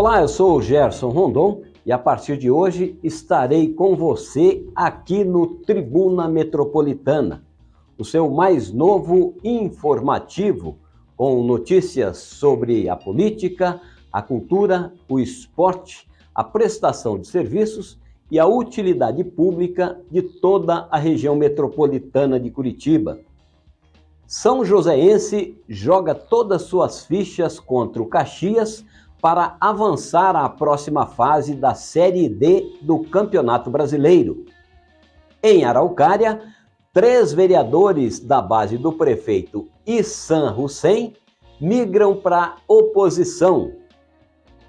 Olá, eu sou o Gerson Rondon e a partir de hoje estarei com você aqui no Tribuna Metropolitana, o seu mais novo informativo com notícias sobre a política, a cultura, o esporte, a prestação de serviços e a utilidade pública de toda a região metropolitana de Curitiba. São Joséense joga todas suas fichas contra o Caxias para avançar à próxima fase da Série D do Campeonato Brasileiro. Em Araucária, 3 vereadores da base do prefeito Ihsan Hussein migram para a oposição.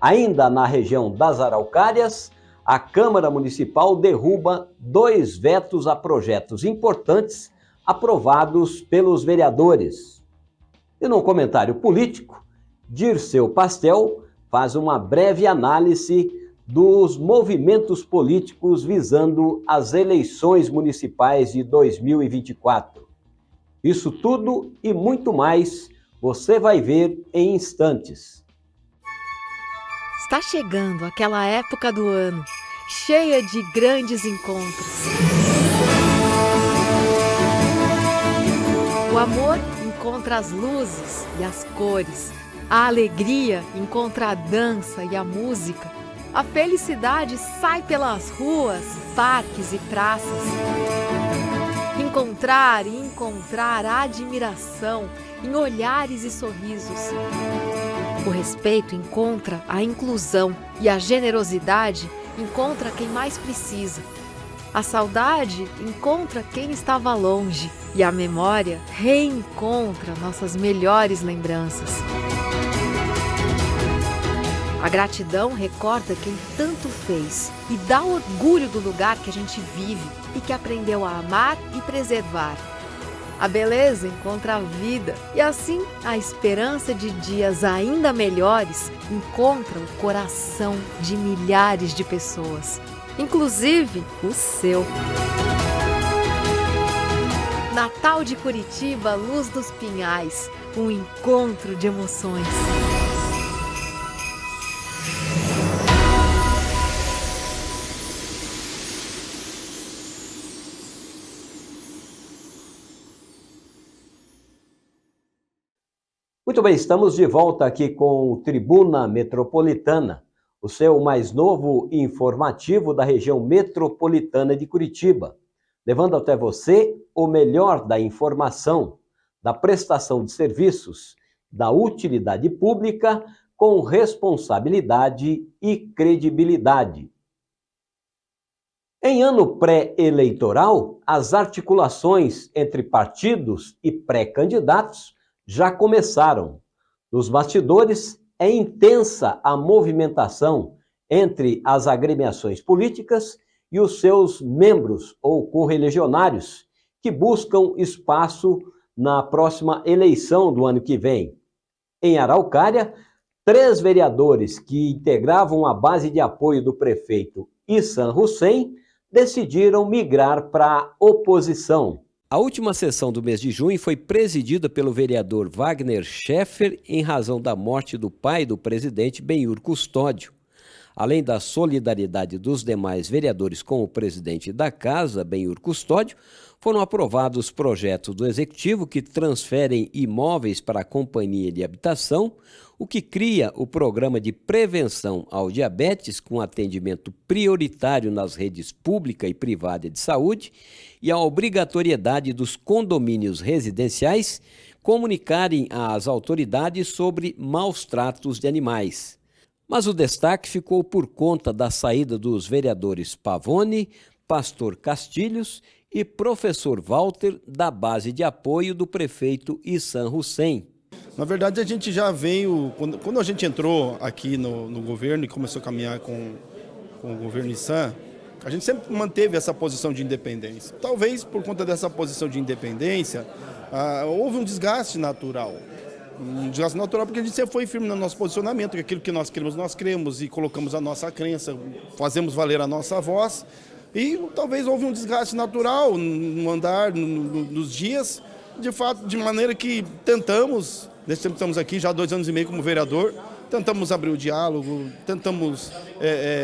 Ainda na região das Araucárias, a Câmara Municipal derruba 2 vetos a projetos importantes aprovados pelos vereadores. E no comentário político, Dirceu Pastel faz uma breve análise dos movimentos políticos visando as eleições municipais de 2024. Isso tudo e muito mais você vai ver em instantes. Está chegando aquela época do ano, cheia de grandes encontros. O amor encontra as luzes e as cores. A alegria encontra a dança e a música. A felicidade sai pelas ruas, parques e praças. Encontrar a admiração em olhares e sorrisos. O respeito encontra a inclusão e a generosidade encontra quem mais precisa. A saudade encontra quem estava longe e a memória reencontra nossas melhores lembranças. A gratidão recorda quem tanto fez e dá orgulho do lugar que a gente vive e que aprendeu a amar e preservar. A beleza encontra a vida e assim a esperança de dias ainda melhores encontra o coração de milhares de pessoas, inclusive o seu. Natal de Curitiba, Luz dos Pinhais, um encontro de emoções. Muito bem, estamos de volta aqui com o Tribuna Metropolitana, o seu mais novo informativo da região metropolitana de Curitiba, levando até você o melhor da informação, da prestação de serviços, da utilidade pública com responsabilidade e credibilidade. Em ano pré-eleitoral, as articulações entre partidos e pré-candidatos já começaram. Nos bastidores, é intensa a movimentação entre as agremiações políticas e os seus membros ou correligionários que buscam espaço na próxima eleição do ano que vem. Em Araucária, 3 vereadores que integravam a base de apoio do prefeito Ihsan Hussein decidiram migrar para a oposição. A última sessão do mês de junho foi presidida pelo vereador Wagner Scheffer em razão da morte do pai do presidente Benhur Custódio. Além da solidariedade dos demais vereadores com o presidente da casa, Benhur Custódio, foram aprovados projetos do Executivo que transferem imóveis para a Companhia de Habitação, o que cria o programa de prevenção ao diabetes com atendimento prioritário nas redes pública e privada de saúde e a obrigatoriedade dos condomínios residenciais comunicarem às autoridades sobre maus tratos de animais. Mas o destaque ficou por conta da saída dos vereadores Pavone, Pastor Castilhos e professor Walter, da base de apoio do prefeito Ihsan Hussein. Na verdade, a gente já veio, quando a gente entrou aqui no governo e começou a caminhar com o governo Ihsan, a gente sempre manteve essa posição de independência. Talvez por conta dessa posição de independência, houve um desgaste natural. Um desgaste natural porque a gente sempre foi firme no nosso posicionamento, que aquilo que nós cremos e colocamos a nossa crença, fazemos valer a nossa voz. E talvez houve um desgaste natural no andar, nos dias, de fato, de maneira que tentamos, nesse tempo estamos aqui já há 2 anos e meio como vereador, tentamos abrir o diálogo, tentamos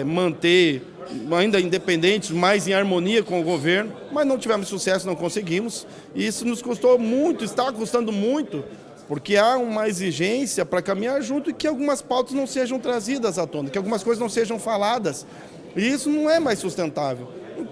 manter ainda independentes, mais em harmonia com o governo, mas não tivemos sucesso, não conseguimos. E isso nos custou muito, está custando muito, porque há uma exigência para caminhar junto e que algumas pautas não sejam trazidas à tona, que algumas coisas não sejam faladas. E isso não é mais sustentável.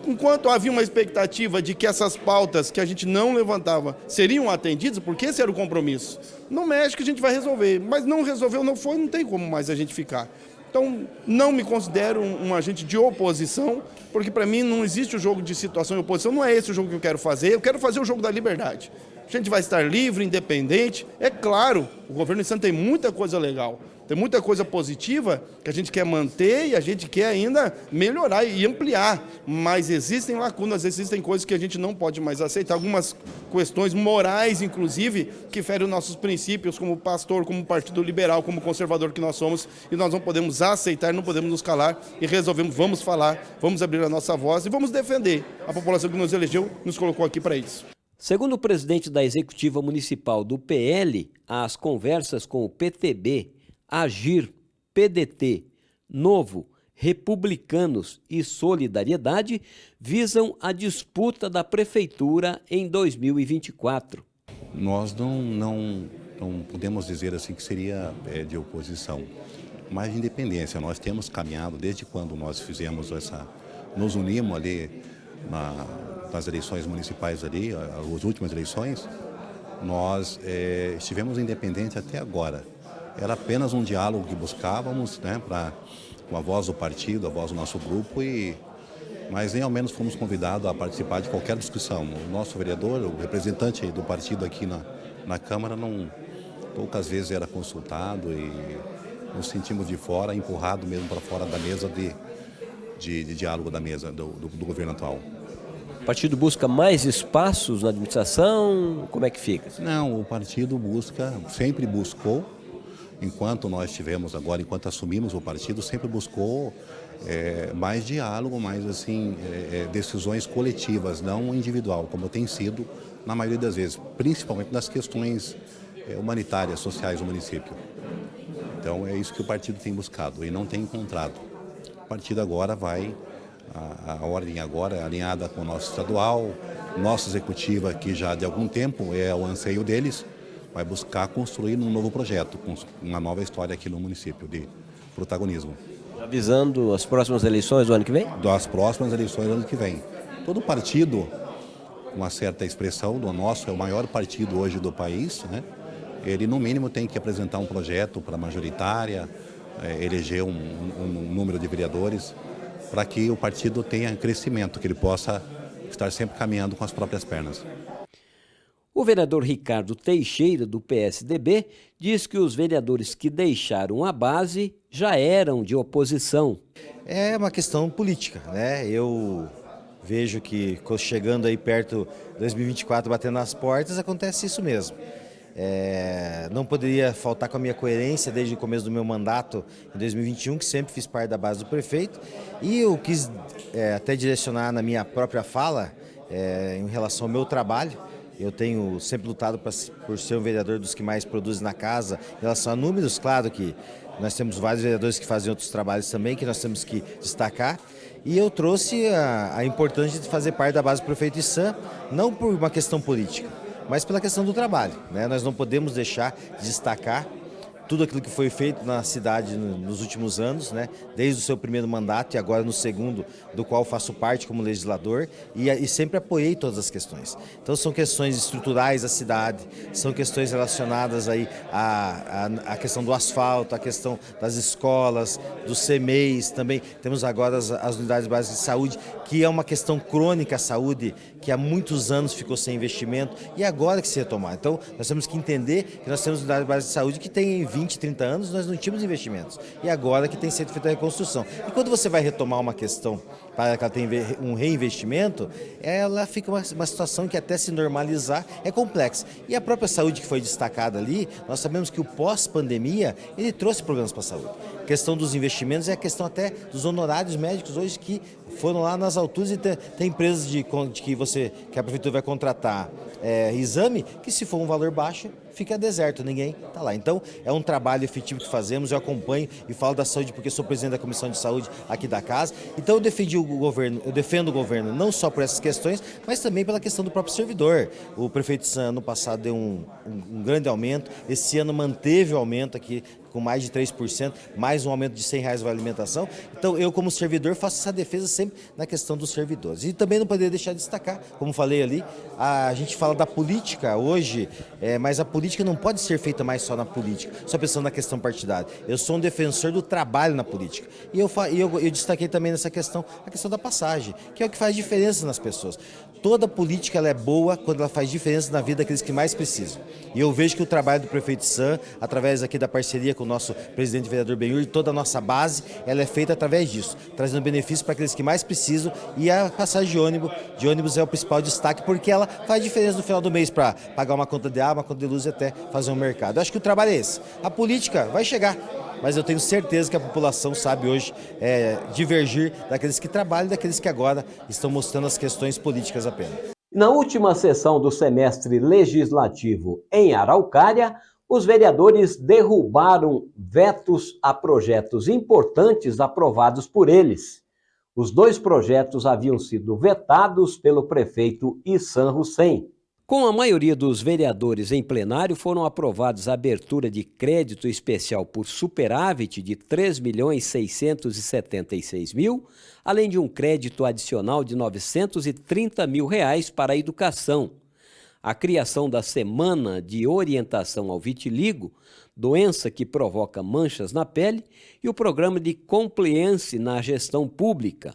Enquanto havia uma expectativa de que essas pautas que a gente não levantava seriam atendidas, porque esse era o compromisso. No México a gente vai resolver, mas não resolveu, não foi, não tem como mais a gente ficar. Então, não me considero um agente de oposição, porque para mim não existe o jogo de situação e oposição, não é esse o jogo que eu quero fazer o jogo da liberdade. A gente vai estar livre, independente. É claro, o governo de Santos tem muita coisa legal, tem muita coisa positiva que a gente quer manter e a gente quer ainda melhorar e ampliar. Mas existem lacunas, existem coisas que a gente não pode mais aceitar. Algumas questões morais, inclusive, que ferem os nossos princípios como pastor, como partido liberal, como conservador que nós somos. E nós não podemos aceitar, não podemos nos calar e resolvemos, vamos falar, vamos abrir a nossa voz e vamos defender a população que nos elegeu, nos colocou aqui para isso. Segundo o presidente da Executiva Municipal do PL, as conversas com o PTB, Agir, PDT, Novo, Republicanos e Solidariedade visam a disputa da Prefeitura em 2024. Nós não podemos dizer assim que seria de oposição, mas de independência. Nós temos caminhado desde quando nós fizemos nos unimos ali nas eleições municipais ali, as últimas eleições, nós estivemos independentes até agora. Era apenas um diálogo que buscávamos, né, com a voz do partido, a voz do nosso grupo, mas nem ao menos fomos convidados a participar de qualquer discussão. O nosso vereador, o representante do partido aqui na Câmara, poucas vezes era consultado e nos sentimos de fora, empurrado mesmo para fora da mesa de diálogo da mesa do governo atual. O partido busca mais espaços na administração? Como é que fica? Não, o partido sempre buscou, enquanto nós tivemos agora, enquanto assumimos o partido, sempre buscou mais diálogo, mais assim, decisões coletivas, não individual, como tem sido na maioria das vezes, principalmente nas questões humanitárias, sociais do município. Então é isso que o partido tem buscado e não tem encontrado. O partido agora a ordem agora é alinhada com o nosso estadual, nossa executiva, que já de algum tempo é o anseio deles, vai buscar construir um novo projeto, com uma nova história aqui no município de protagonismo. Avisando as próximas eleições do ano que vem? Das próximas eleições do ano que vem. Todo partido, com uma certa expressão, do nosso é o maior partido hoje do país, né? Ele no mínimo tem que apresentar um projeto para a majoritária, eleger um número de vereadores, para que o partido tenha crescimento, que ele possa estar sempre caminhando com as próprias pernas. O vereador Ricardo Teixeira, do PSDB, diz que os vereadores que deixaram a base já eram de oposição. É uma questão política, né? Eu vejo que chegando aí perto de 2024, batendo nas portas, acontece isso mesmo. Não poderia faltar com a minha coerência desde o começo do meu mandato em 2021, que sempre fiz parte da base do prefeito, e eu quis até direcionar na minha própria fala em relação ao meu trabalho. Eu tenho sempre lutado por ser um vereador dos que mais produzem na casa. Em relação a números, claro que nós temos vários vereadores que fazem outros trabalhos também, que nós temos que destacar. E eu trouxe a importância de fazer parte da base do prefeito Issan, não por uma questão política, mas pela questão do trabalho, né? Nós não podemos deixar de destacar tudo aquilo que foi feito na cidade nos últimos anos, né? Desde o seu primeiro mandato e agora no segundo, do qual faço parte como legislador e sempre apoiei todas as questões. Então são questões estruturais da cidade, são questões relacionadas aí à questão do asfalto, à questão das escolas, dos CMEs, também temos agora as unidades básicas de saúde, que é uma questão crônica a saúde, que há muitos anos ficou sem investimento e agora que se retomar. Então nós temos que entender que nós temos unidades básicas de saúde que têm 20, 30 anos nós não tínhamos investimentos. E agora que tem sido feita a reconstrução. E quando você vai retomar uma questão para que ela tenha um reinvestimento, ela fica uma situação que até se normalizar é complexa. E a própria saúde que foi destacada ali, nós sabemos que o pós-pandemia, ele trouxe problemas para a saúde. A questão dos investimentos é a questão até dos honorários médicos hoje que foram lá nas alturas e tem empresas que a prefeitura vai contratar exame que se for um valor baixo fica deserto, ninguém está lá. Então é um trabalho efetivo que fazemos, eu acompanho e falo da saúde porque sou presidente da Comissão de Saúde aqui da casa. Então eu defendo o governo não só por essas questões, mas também pela questão do próprio servidor. O prefeito Sam ano passado deu um grande aumento, esse ano manteve o aumento aqui com mais de 3%, mais um aumento de R$100 da alimentação. Então eu como servidor faço essa defesa sempre na questão dos servidores. E também não poderia deixar de destacar, como falei ali, a gente fala da política hoje, mas a política não pode ser feita mais só na política, só pensando na questão partidária. Eu sou um defensor do trabalho na política. E eu destaquei também nessa questão, a questão da passagem, que é o que faz diferença nas pessoas. Toda política ela é boa quando ela faz diferença na vida daqueles que mais precisam. E eu vejo que o trabalho do prefeito Sam, através aqui da parceria com o nosso presidente vereador Benhur e toda a nossa base, ela é feita através disso, trazendo benefício para aqueles que mais precisam, e a passagem de ônibus é o principal destaque, porque ela faz diferença no final do mês para pagar uma conta de água, uma conta de luz e até fazer um mercado. Eu acho que o trabalho é esse. A política vai chegar, mas eu tenho certeza que a população sabe hoje divergir daqueles que trabalham e daqueles que agora estão mostrando as questões políticas apenas. Na última sessão do semestre legislativo em Araucária, os vereadores derrubaram vetos a projetos importantes aprovados por eles. Os 2 projetos haviam sido vetados pelo prefeito Issam Hussein. Com a maioria dos vereadores em plenário, foram aprovados a abertura de crédito especial por superávit de R$ 3.676.000, além de um crédito adicional de R$ 930 mil para a educação. A criação da Semana de Orientação ao Vitiligo, doença que provoca manchas na pele, e o programa de compliance na gestão pública.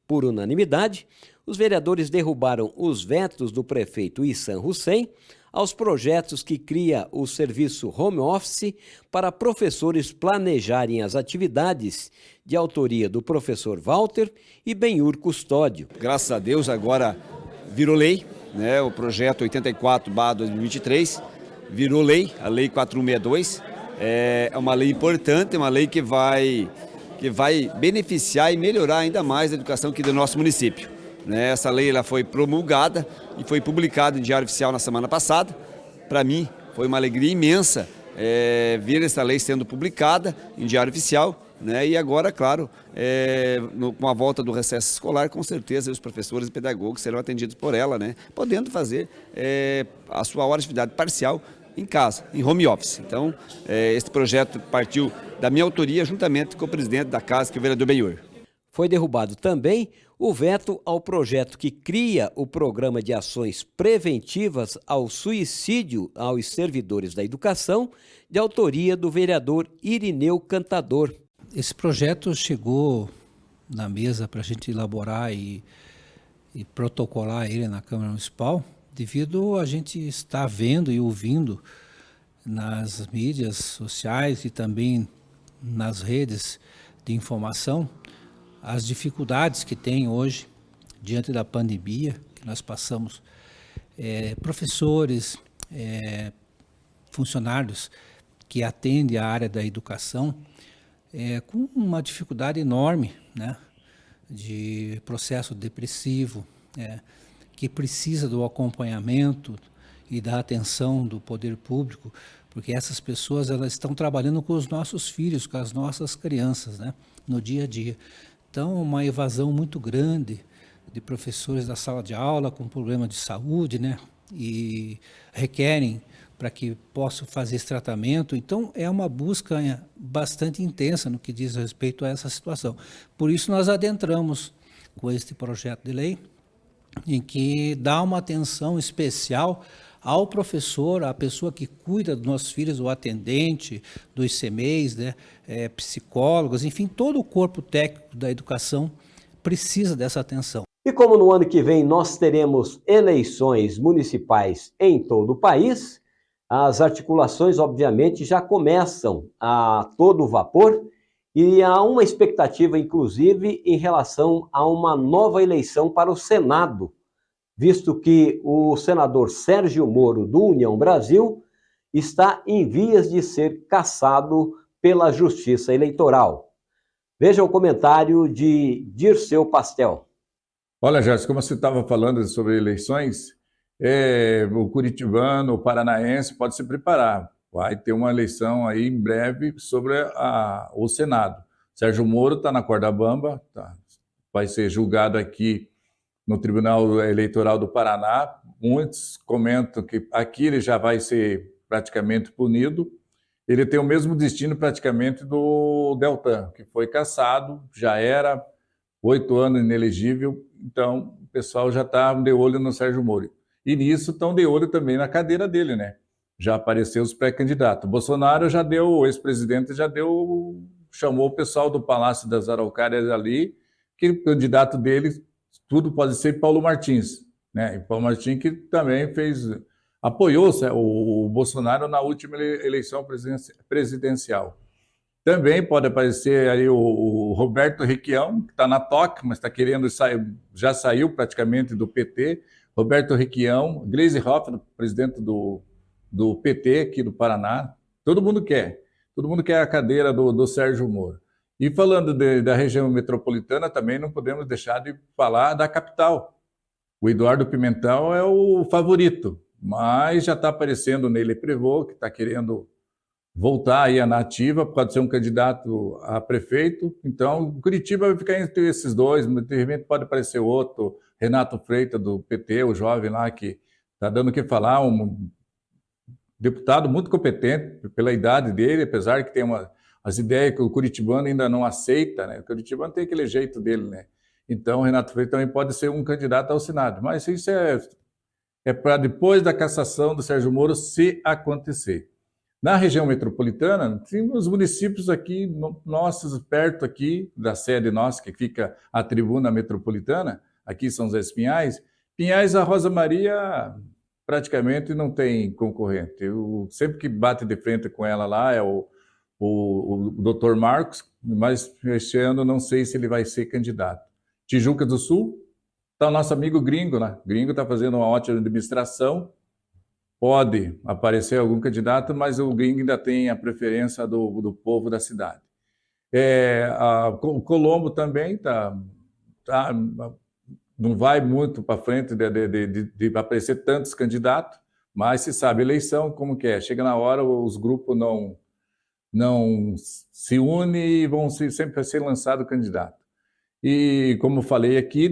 Por unanimidade, os vereadores derrubaram os vetos do prefeito Issam Hussein aos projetos que cria o serviço home office para professores planejarem as atividades, de autoria do professor Walter e Benhur Custódio. Graças a Deus agora virou lei, né? O projeto 84/2023 virou lei, a lei 4162, é uma lei importante, uma lei que vai beneficiar e melhorar ainda mais a educação aqui do nosso município. Essa lei ela foi promulgada e foi publicada em Diário Oficial na semana passada. Para mim foi uma alegria imensa ver essa lei sendo publicada em Diário Oficial, né? E agora, claro, com a volta do recesso escolar, com certeza os professores e pedagogos serão atendidos por ela, né? Podendo fazer a sua hora de atividade parcial em casa, em home office. Então, esse projeto partiu da minha autoria juntamente com o presidente da casa, que é o vereador Benhur. Foi derrubado também o veto ao projeto que cria o programa de ações preventivas ao suicídio aos servidores da educação, de autoria do vereador Irineu Cantador. Esse projeto chegou na mesa para a gente elaborar e protocolar ele na Câmara Municipal, devido a gente estar vendo e ouvindo nas mídias sociais e também nas redes de informação as dificuldades que tem hoje, diante da pandemia, que nós passamos, professores, funcionários que atendem a área da educação, com uma dificuldade enorme, né, de processo depressivo, que precisa do acompanhamento e da atenção do poder público, porque essas pessoas elas estão trabalhando com os nossos filhos, com as nossas crianças, né, no dia a dia. Então, uma evasão muito grande de professores da sala de aula com problema de saúde, né? E requerem para que possam fazer esse tratamento. Então, é uma busca bastante intensa no que diz respeito a essa situação. Por isso, nós adentramos com este projeto de lei, em que dá uma atenção especial ao professor, à pessoa que cuida dos nossos filhos, o atendente, dos CMEs, né, psicólogos, enfim, todo o corpo técnico da educação precisa dessa atenção. E como no ano que vem nós teremos eleições municipais em todo o país, as articulações obviamente já começam a todo vapor E há uma expectativa, inclusive, em relação a uma nova eleição para o Senado, visto que o senador Sérgio Moro, do União Brasil, está em vias de ser cassado pela Justiça Eleitoral. Veja o comentário de Dirceu Pastel. Olha, Gerson, como você estava falando sobre eleições, o curitibano, o paranaense pode se preparar. Vai ter uma eleição aí em breve sobre o Senado. Sérgio Moro está na corda bamba, vai ser julgado aqui no Tribunal Eleitoral do Paraná. Muitos comentam que aqui ele já vai ser praticamente punido. Ele tem o mesmo destino praticamente do Deltan, que foi cassado, já era 8 anos inelegível, então o pessoal já está de olho no Sérgio Moro. E nisso estão de olho também na cadeira dele, né? Já apareceu os pré-candidatos. Bolsonaro já deu, o ex-presidente já deu, chamou o pessoal do Palácio das Araucárias ali, que o candidato dele, tudo pode ser Paulo Martins, né? E Paulo Martins que também apoiou o Bolsonaro na última eleição presidencial. Também pode aparecer aí o Roberto Requião, que está na toca, mas está querendo sair, já saiu praticamente do PT. Roberto Requião, Gleisi Hoffmann, presidente do PT aqui do Paraná. Todo mundo quer a cadeira do Sérgio Moro. E falando da região metropolitana, também não podemos deixar de falar da capital. O Eduardo Pimentel é o favorito, mas já está aparecendo o Ney Leprevot, que está querendo voltar aí à nativa, pode ser um candidato a prefeito. Então, Curitiba vai ficar entre esses dois, de repente pode aparecer outro, Renato Freitas, do PT, o jovem lá que está dando o que falar, um deputado muito competente pela idade dele, apesar que tem as ideias que o curitibano ainda não aceita, né? O curitibano tem aquele jeito dele, né? Então, o Renato Freitas também pode ser um candidato ao Senado, mas isso é para depois da cassação do Sérgio Moro, se acontecer. Na região metropolitana, tem os municípios aqui, nossos, perto aqui da sede nossa, que fica a tribuna metropolitana, aqui São José dos Pinhais. Pinhais, a Rosa Maria praticamente não tem concorrente. Sempre que bate de frente com ela lá é o Dr. Marcos, mas este ano não sei se ele vai ser candidato. Tijuca do Sul, está o nosso amigo Gringo, né? Gringo está fazendo uma ótima administração. Pode aparecer algum candidato, mas o Gringo ainda tem a preferência do povo da cidade. O Colombo também não vai muito para frente de aparecer tantos candidatos, mas se sabe eleição como que é. Chega na hora, os grupos não se unem e vão sempre ser lançado candidato. E como falei aqui,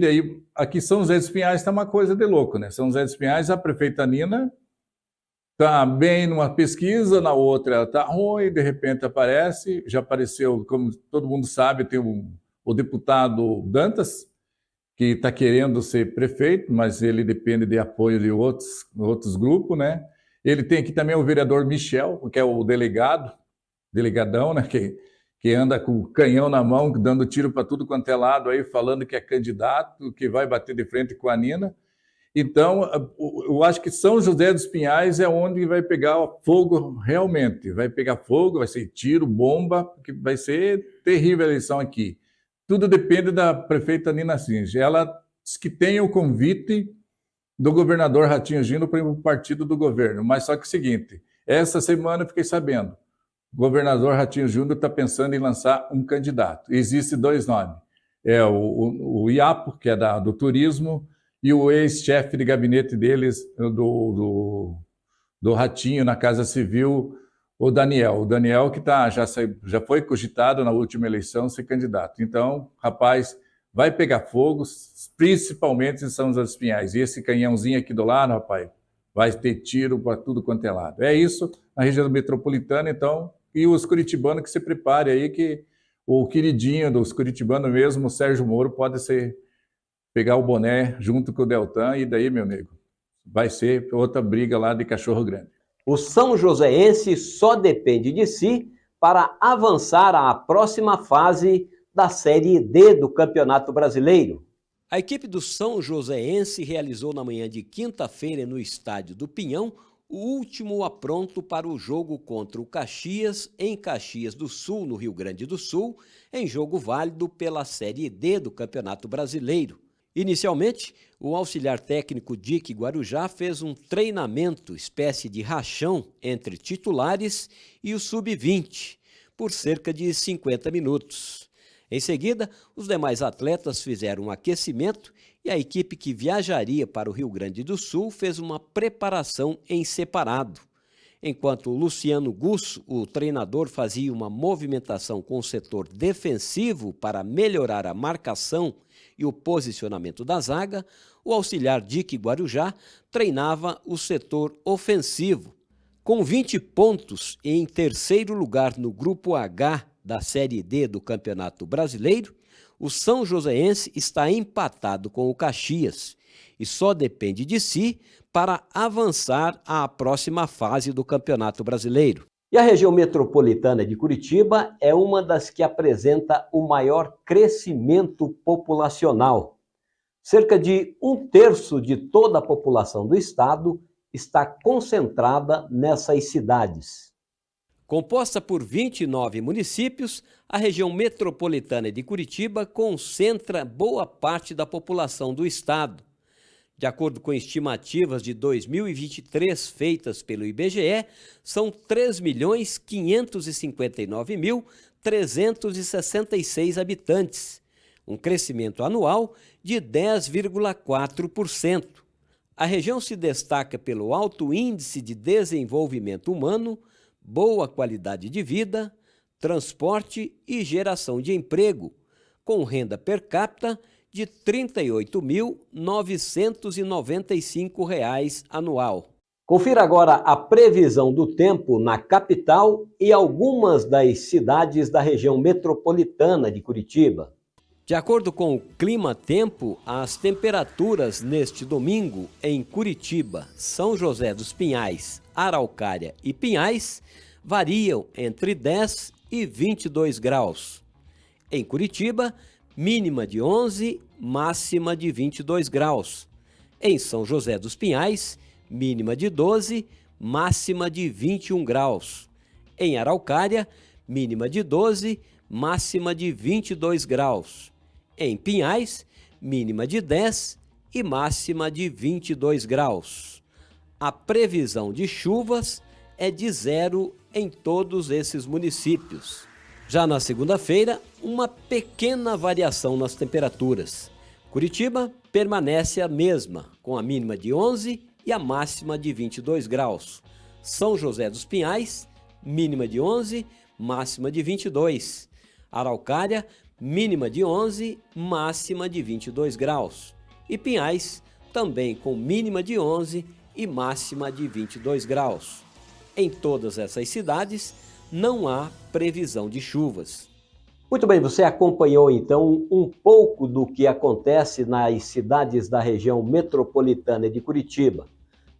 aqui São José dos Pinhais está uma coisa de louco, né? São José dos Pinhais, a prefeita Nina está bem numa pesquisa, na outra ela está ruim, de repente aparece, já apareceu, como todo mundo sabe, tem o deputado Dantas, que está querendo ser prefeito, mas ele depende de apoio de outros grupos, né? Ele tem aqui também o vereador Michel, que é o delegadão, né? Que anda com o canhão na mão, dando tiro para tudo quanto é lado, aí, falando que é candidato, que vai bater de frente com a Nina. Então, eu acho que São José dos Pinhais é onde vai pegar fogo realmente. Vai pegar fogo, vai ser tiro, bomba, que vai ser terrível a eleição aqui. Tudo depende da prefeita Nina Singe. Ela diz que tem o convite do governador Ratinho Júnior para o partido do governo. Mas só que é o seguinte, essa semana eu fiquei sabendo, o governador Ratinho Júnior está pensando em lançar um candidato. Existem 2 nomes. É o Iapo, que é do turismo, e o ex-chefe de gabinete deles, do Ratinho, na Casa Civil, o Daniel. O Daniel que já foi cogitado na última eleição ser candidato. Então, rapaz, vai pegar fogo, principalmente em São José dos Pinhais. E esse canhãozinho aqui do lado, rapaz, vai ter tiro para tudo quanto é lado. É isso na região metropolitana, então, e os curitibanos que se preparem aí, que o queridinho dos curitibanos mesmo, o Sérgio Moro, pode pegar o boné junto com o Deltan, e daí, meu amigo, vai ser outra briga lá de cachorro grande. O São Joséense só depende de si para avançar à próxima fase da Série D do Campeonato Brasileiro. A equipe do São Joséense realizou na manhã de quinta-feira no estádio do Pinhão o último apronto para o jogo contra o Caxias, em Caxias do Sul, no Rio Grande do Sul, em jogo válido pela Série D do Campeonato Brasileiro. Inicialmente, o auxiliar técnico Dick Guarujá fez um treinamento, espécie de rachão, entre titulares e o sub-20, por cerca de 50 minutos. Em seguida, os demais atletas fizeram um aquecimento e a equipe que viajaria para o Rio Grande do Sul fez uma preparação em separado. Enquanto o Luciano Gusso, o treinador, fazia uma movimentação com o setor defensivo para melhorar a marcação e o posicionamento da zaga, o auxiliar Dick Guarujá treinava o setor ofensivo. Com 20 pontos e em terceiro lugar no Grupo H da Série D do Campeonato Brasileiro, o São Joséense está empatado com o Caxias e só depende de si para avançar à próxima fase do Campeonato Brasileiro. E a região metropolitana de Curitiba é uma das que apresenta o maior crescimento populacional. Cerca de 1/3 de toda a população do estado está concentrada nessas cidades. Composta por 29 municípios, a região metropolitana de Curitiba concentra boa parte da população do estado. De acordo com estimativas de 2023 feitas pelo IBGE, são 3.559.366 habitantes, um crescimento anual de 10,4%. A região se destaca pelo alto índice de desenvolvimento humano, boa qualidade de vida, transporte e geração de emprego, com renda per capita de R$ 38.995 anual. Confira agora a previsão do tempo na capital e algumas das cidades da região metropolitana de Curitiba. De acordo com o Clima-Tempo, as temperaturas neste domingo em Curitiba, São José dos Pinhais, Araucária e Pinhais variam entre 10 e 22 graus. Em Curitiba, mínima de 11, máxima de 22 graus. Em São José dos Pinhais, mínima de 12, máxima de 21 graus. Em Araucária, mínima de 12, máxima de 22 graus. Em Pinhais, mínima de 10 e máxima de 22 graus. A previsão de chuvas é de 0 em todos esses municípios. Já na segunda-feira, uma pequena variação nas temperaturas. Curitiba permanece a mesma, com a mínima de 11 e a máxima de 22 graus. São José dos Pinhais, mínima de 11, máxima de 22. Araucária, mínima de 11, máxima de 22 graus. E Pinhais, também com mínima de 11 e máxima de 22 graus. Em todas essas cidades, não há previsão de chuvas. Muito bem, você acompanhou então um pouco do que acontece nas cidades da região metropolitana de Curitiba.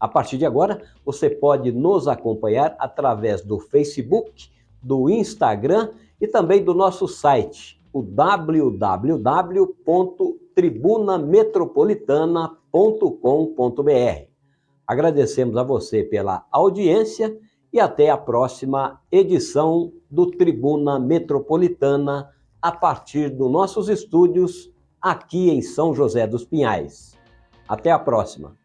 A partir de agora, você pode nos acompanhar através do Facebook, do Instagram e também do nosso site, o www.tribunametropolitana.com.br. Agradecemos a você pela audiência e até a próxima edição do Tribuna Metropolitana, a partir dos nossos estúdios aqui em São José dos Pinhais. Até a próxima!